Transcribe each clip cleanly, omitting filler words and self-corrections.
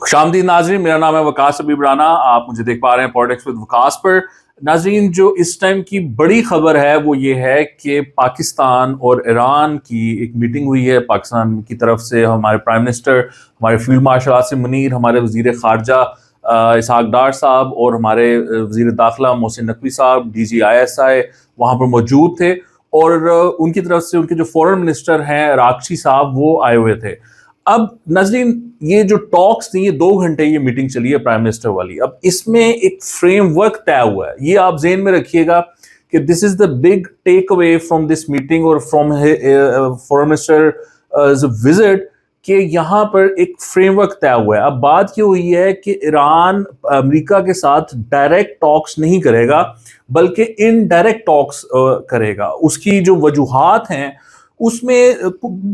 खुशामदीद नाजरीन, मेरा नाम है वकास हबीब राना। आप मुझे देख पा रहे हैं पॉलिटिक्स विद वकास पर। नाजरीन, जो इस टाइम की बड़ी खबर है वो ये है कि पाकिस्तान और ईरान की एक मीटिंग हुई है। पाकिस्तान की तरफ से हमारे प्राइम मिनिस्टर, हमारे फील्ड मार्शल आसिम मुनीर, हमारे वजीर खारजा इसहाक डार साहब और हमारे वजीर दाखिला मोहसिन नकवी साहब, DG ISI वहाँ पर मौजूद थे। और उनकी तरफ से उनके जो फॉरेन मिनिस्टर हैं राक्षी साहब, वो आए हुए थे। अब नाज़रीन, ये जो टॉक्स थी, ये 2 घंटे ये मीटिंग चली है प्राइम मिनिस्टर वाली। अब इसमें एक फ्रेमवर्क तय हुआ है, ये आप जेहन में रखिएगा कि this is the big tech away from this meeting और फ्रॉम फॉरेन मिनिस्टर विजिट, कि यहाँ पर एक फ्रेमवर्क तय हुआ है। अब बात ये हुई है कि ईरान अमेरिका के साथ डायरेक्ट टॉक्स नहीं करेगा, बल्कि इनडायरेक्ट टॉक्स करेगा। उसकी जो वजूहात हैं उसमें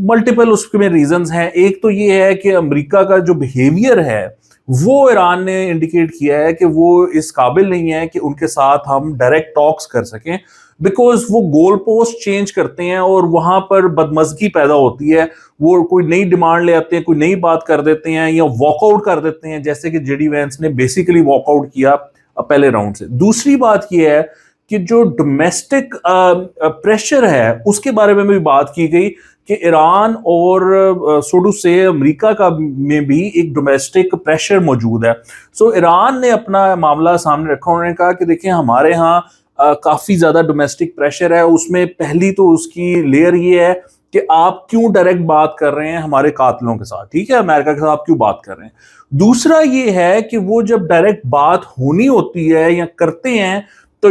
मल्टीपल उसमें रीजंस हैं। एक तो ये है कि अमेरिका का जो बिहेवियर है वो ईरान ने इंडिकेट किया है कि वो इस काबिल नहीं है कि उनके साथ हम डायरेक्ट टॉक्स कर सकें, बिकॉज वो गोल पोस्ट चेंज करते हैं और वहां पर बदमजगी पैदा होती है। वो कोई नई डिमांड ले आते हैं, कोई नई बात कर देते हैं या वॉकआउट कर देते हैं, जैसे कि JD वैंस ने बेसिकली वॉकआउट किया पहले राउंड से। दूसरी बात यह है कि जो डोमेस्टिक प्रेशर है उसके बारे में भी बात की गई कि ईरान और सोडू से अमेरिका का में भी एक डोमेस्टिक प्रेशर मौजूद है। सो ईरान ने अपना मामला सामने रखा। उन्होंने कहा कि देखिए, हमारे यहाँ काफी ज्यादा डोमेस्टिक प्रेशर है। उसमें पहली तो उसकी लेयर ये है कि आप क्यों डायरेक्ट बात कर रहे हैं हमारे कातिलों के साथ, ठीक है, अमेरिका के साथ आप क्यों बात कर रहे हैं। दूसरा ये है कि वो जब डायरेक्ट बात होनी होती है या करते हैं तो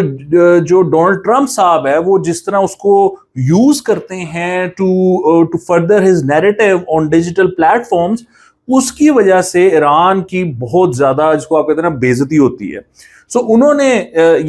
जो डोनाल्ड ट्रंप साहब है वो जिस तरह उसको यूज करते हैं to further his narrative on digital platforms, उसकी वजह से ईरान की बहुत ज्यादा, जिसको आप कहते हैं ना, बेइज्जती होती है। सो उन्होंने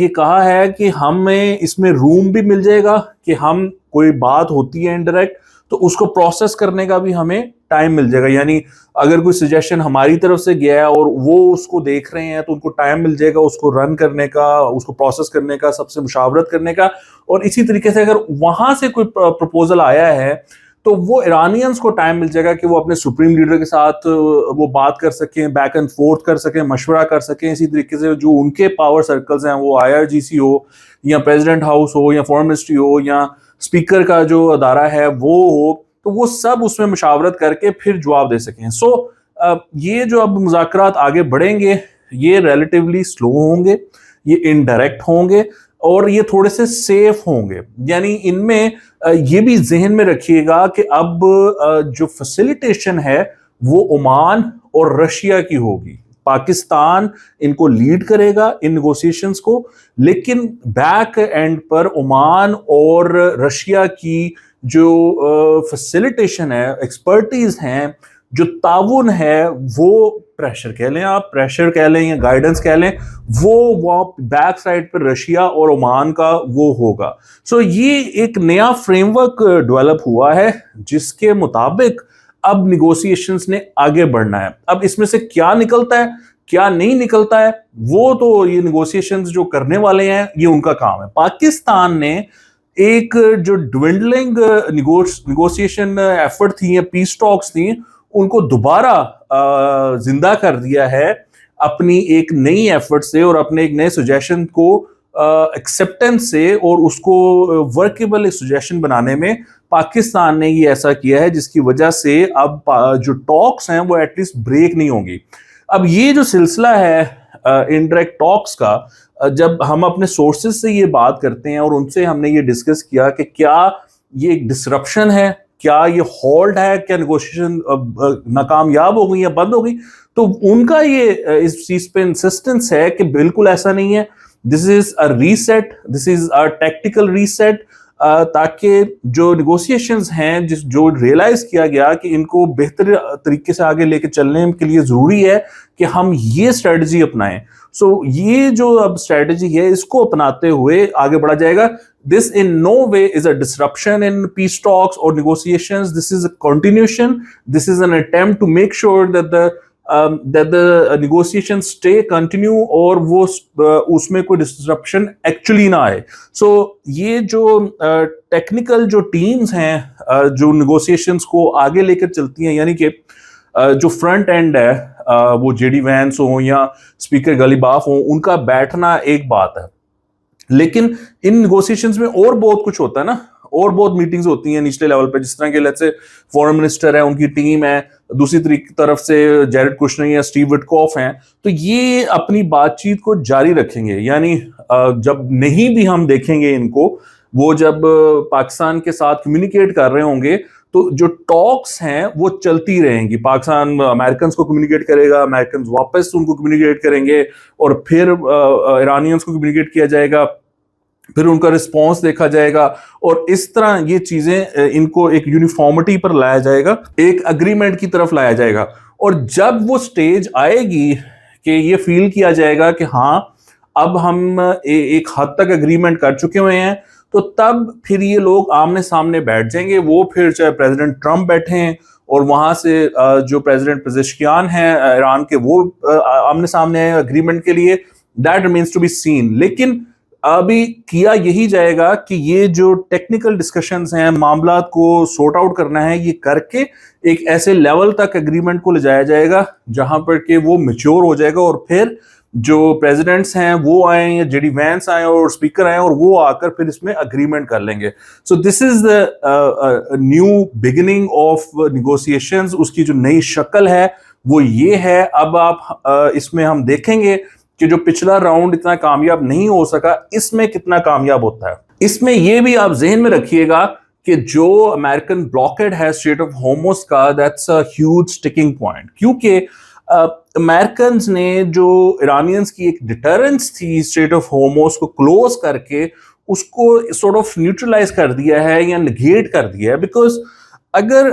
ये कहा है कि हमें इसमें रूम भी मिल जाएगा कि हम कोई बात होती है इनडायरेक्ट तो उसको प्रोसेस करने का भी हमें टाइम मिल जाएगा। यानी अगर कोई सजेशन हमारी तरफ से गया है और वो उसको देख रहे हैं तो उनको टाइम मिल जाएगा उसको रन करने का, उसको प्रोसेस करने का, सबसे मुशावरत करने का। और इसी तरीके से अगर वहां से कोई प्रपोजल आया है तो वो ईरानियंस को टाइम मिल जाएगा कि वो अपने सुप्रीम लीडर के साथ वो बात कर सकें, बैक एंड फोर्थ कर सकें, मशवरा कर सकें। इसी तरीके से जो उनके पावर सर्कल्स हैं, वो IRGC हो या प्रेसिडेंट हाउस हो या फॉरेन मिनिस्ट्री हो या स्पीकर का जो अदारा है वो हो, तो वो सब उसमें मुशावरत करके फिर जवाब दे सकें। सो ये जो अब मुज़ाकरात आगे बढ़ेंगे ये रिलेटिवली स्लो होंगे, ये इनडायरेक्ट होंगे और ये थोड़े से सेफ होंगे। यानी इनमें ये भी जहन में रखिएगा कि अब जो फैसिलिटेशन है वो ओमान और रशिया की होगी। पाकिस्तान इनको लीड करेगा इन नेगोशिएशंस को, लेकिन बैक एंड पर ओमान और रशिया की जो फैसिलिटेशन है, एक्सपर्टीज हैं, जो ताउन है, वो प्रेशर कह लें, आप प्रेशर कह लें या गाइडेंस कह लें, वो बैक साइड पर रशिया और ओमान का वो होगा। सो ये एक नया फ्रेमवर्क डेवलप हुआ है जिसके मुताबिक अब निगोशिएशंस ने आगे बढ़ना है। अब इसमें से क्या निकलता है क्या नहीं निकलता है वो तो ये निगोशिएशंस जो करने वाले हैं ये उनका काम है। पाकिस्तान ने एक जो ड्विंडलिंग निगोशिएशन एफर्ट थी या पीस टॉक्स थी उनको दोबारा जिंदा कर दिया है अपनी एक नई एफर्ट से और अपने एक नए सजेशन को एक्सेप्टेंस से, और उसको वर्केबल सजेशन बनाने में पाकिस्तान ने ये ऐसा किया है जिसकी वजह से अब जो टॉक्स हैं वो एटलीस्ट ब्रेक नहीं होंगी। अब ये जो सिलसिला है इनडायरेक्ट टॉक्स का, जब हम अपने सोर्सेज से ये बात करते हैं और उनसे हमने ये डिस्कस किया कि क्या ये एक डिसरप्शन है, क्या ये हॉल्ट है, क्या नेगोशिएशन नाकामयाब हो गई या बंद हो गई, तो उनका ये इस चीज पे इंसिस्टेंस है कि बिल्कुल ऐसा नहीं है। This is a reset, this is a tactical reset, ताकि जो निगोशिएशंस हैं जो रियलाइज किया गया कि इनको बेहतर तरीके से आगे लेके चलने के लिए जरूरी है कि हम ये स्ट्रेटजी अपनाएं। सो ये जो अब स्ट्रेटजी है इसको अपनाते हुए आगे बढ़ा जाएगा। This in no way is a disruption in peace talks or negotiations. This is a continuation. This is an attempt to make sure that the negotiations stay continue और वो उसमें कोई disruption actually ना आए। So ये जो technical जो teams हैं जो negotiations को आगे लेकर चलती हैं, यानी कि जो फ्रंट एंड है, वो जेडी वैंस हो या स्पीकर गलीबाफ हो, उनका बैठना एक बात है, लेकिन इन नेगोशिएशंस में और बहुत कुछ होता है ना, और बहुत मीटिंग्स होती हैं निचले लेवल पे, जिस तरह के लेट्स से फॉरेन मिनिस्टर है, उनकी टीम है, दूसरी तरफ से जेरेड कुशनर या स्टीव विटकॉफ हैं, तो ये अपनी बातचीत को जारी रखेंगे। यानी जब नहीं भी हम देखेंगे इनको, वो जब पाकिस्तान के साथ कम्युनिकेट कर रहे होंगे, तो जो टॉक्स हैं वो चलती रहेंगी। पाकिस्तान अमेरिकन को कम्युनिकेट करेगा, अमेरिकन वापस उनको कम्युनिकेट करेंगे, और फिर ईरानियंस को कम्युनिकेट किया जाएगा, फिर उनका रिस्पॉन्स देखा जाएगा, और इस तरह ये चीजें इनको एक यूनिफॉर्मिटी पर लाया जाएगा, एक अग्रीमेंट की तरफ लाया जाएगा। और जब वो स्टेज आएगी कि ये फील किया जाएगा कि हाँ अब हम एक हद तक अग्रीमेंट कर चुके हुए हैं, तो तब फिर ये लोग आमने सामने बैठ जाएंगे। वो फिर चाहे प्रेसिडेंट ट्रंप बैठे हैं और वहां से जो प्रेसिडेंट पेजेश्कियान हैं ईरान के, वो आमने सामने हैं अग्रीमेंट के लिए, that remains to be seen. लेकिन अभी किया यही जाएगा कि ये जो टेक्निकल डिस्कशंस हैं, मामला को सॉर्ट आउट करना है, ये करके एक ऐसे लेवल तक एग्रीमेंट को ले जाया जाएगा जहां पर कि वो मैच्योर हो जाएगा, और फिर जो प्रेसिडेंट्स हैं वो आए या जेडी वैंस आए और स्पीकर आए, और वो आकर फिर इसमें अग्रीमेंट कर लेंगे। So this is the new beginning of negotiations. उसकी जो नई शक्ल है वो ये है। अब आप इसमें हम देखेंगे कि जो पिछला राउंड इतना कामयाब नहीं हो सका, इसमें कितना कामयाब होता है। इसमें यह भी आप जहन में रखिएगा कि जो अमेरिकन ब्लॉकेड है स्ट्रेट ऑफ होर्मुज का, that's a huge sticking point, क्योंकि अमेरिकन ने जो ईरानियंस की एक डिटरेंस थी स्ट्रेट ऑफ होर्मुज को क्लोज करके, उसको सॉर्ट ऑफ न्यूट्रलाइज कर दिया है या निगेट कर दिया है। बिकॉज अगर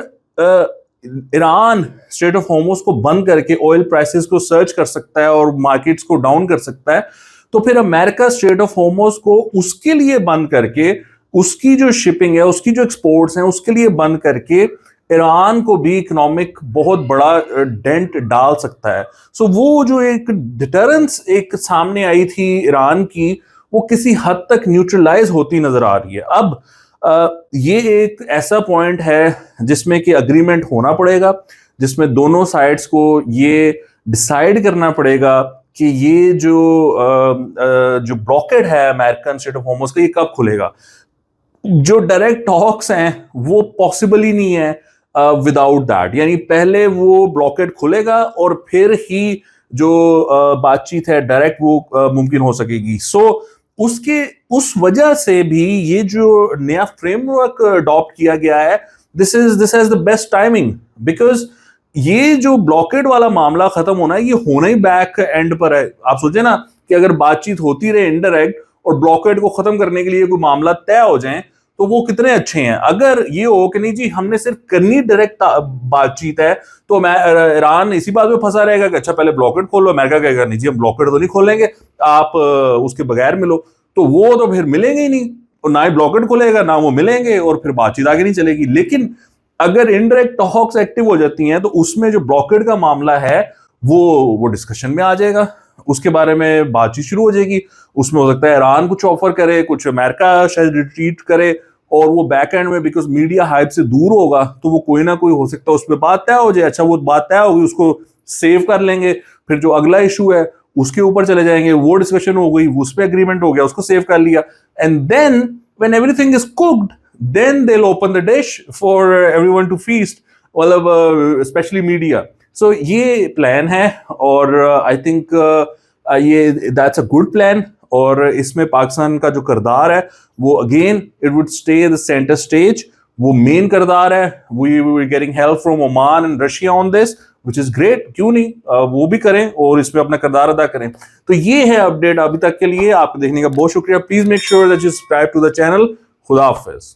ईरान स्ट्रेट ऑफ होर्मुज को बंद करके ऑयल प्राइसेस को सर्च कर सकता है और मार्केट्स को डाउन कर सकता है, तो फिर अमेरिका स्ट्रेट ऑफ होर्मुज को उसके लिए बंद करके, उसकी जो शिपिंग है, उसकी जो एक्सपोर्ट्स हैं, उसके लिए बंद करके ईरान को भी इकोनॉमिक बहुत बड़ा डेंट डाल सकता है। सो वो जो एक डिटरेंस एक सामने आई थी ईरान की, वो किसी हद तक न्यूट्रलाइज होती नजर आ रही है। अब ये एक ऐसा पॉइंट है जिसमें कि अग्रीमेंट होना पड़ेगा, जिसमें दोनों साइड्स को ये डिसाइड करना पड़ेगा कि ये जो ब्लॉकेड है अमेरिकन स्ट्रेट ऑफ होर्मुज का, ये कब खुलेगा। जो डायरेक्ट टॉक्स हैं वो पॉसिबल ही नहीं है विदाउट दैट। यानी पहले वो ब्लॉकेड खुलेगा और फिर ही जो बातचीत है डायरेक्ट वो मुमकिन हो सकेगी। सो उस वजह से भी ये जो नया फ्रेमवर्क अडॉप्ट किया गया है, this has the best timing, because ये जो ब्लॉकेड वाला मामला खत्म होना है, ये होना ही बैक एंड पर है। आप सोचे ना कि अगर बातचीत होती रहे इनडायरेक्ट और ब्लॉकेड को खत्म करने के लिए कोई मामला तय हो जाए, तो वो कितने अच्छे हैं। अगर ये हो कि नहीं जी हमने सिर्फ करनी डायरेक्ट बातचीत है, तो ईरान इसी बात में फंसा रहेगा कि अच्छा पहले ब्लॉकेड खोलो, अमेरिका कहेगा नहीं जी हम ब्लॉकेड तो नहीं खोलेंगे, आप उसके बगैर मिलो, तो वो तो फिर मिलेंगे ही नहीं, और ना ही ब्लॉकेड खोलेगा ना वो मिलेंगे, और फिर बातचीत आगे नहीं चलेगी। लेकिन अगर इनडायरेक्ट टॉक्स एक्टिव हो जाती हैं, तो उसमें जो ब्लॉकेड का मामला है वो डिस्कशन में आ जाएगा, उसके बारे में बातचीत शुरू हो जाएगी। उसमें हो सकता है ईरान कुछ ऑफर करे, कुछ अमेरिका शायद रिट्रीट करे, और वो बैक एंड में बिकॉज मीडिया हाइप से दूर होगा, तो वो कोई ना कोई हो सकता है उस पर बात तय हो जाए। अच्छा वो बात तय होगी, उसको सेव कर लेंगे, फिर जो अगला इशू है उसके ऊपर चले जाएंगे, वो डिस्कशन हो गई, उस पर एग्रीमेंट हो गया, उसको सेव कर लिया, and then when everything is cooked, then they will open the dish for everyone to feast, मतलब स्पेशली मीडिया। सो ये प्लान है, और आई थिंक ये दैट्स अ गुड प्लान। और इसमें पाकिस्तान का जो किरदार है वो again it would stay the centre stage, वो मेन किरदार है। We were getting help from Oman and Russia on this, which is great, क्यों नहीं वो भी करें और इसमें अपना किरदार अदा करें। तो ये है अपडेट अभी तक के लिए। आपको देखने का बहुत शुक्रिया। Please make sure that you subscribe to the channel. खुदा हाफिज।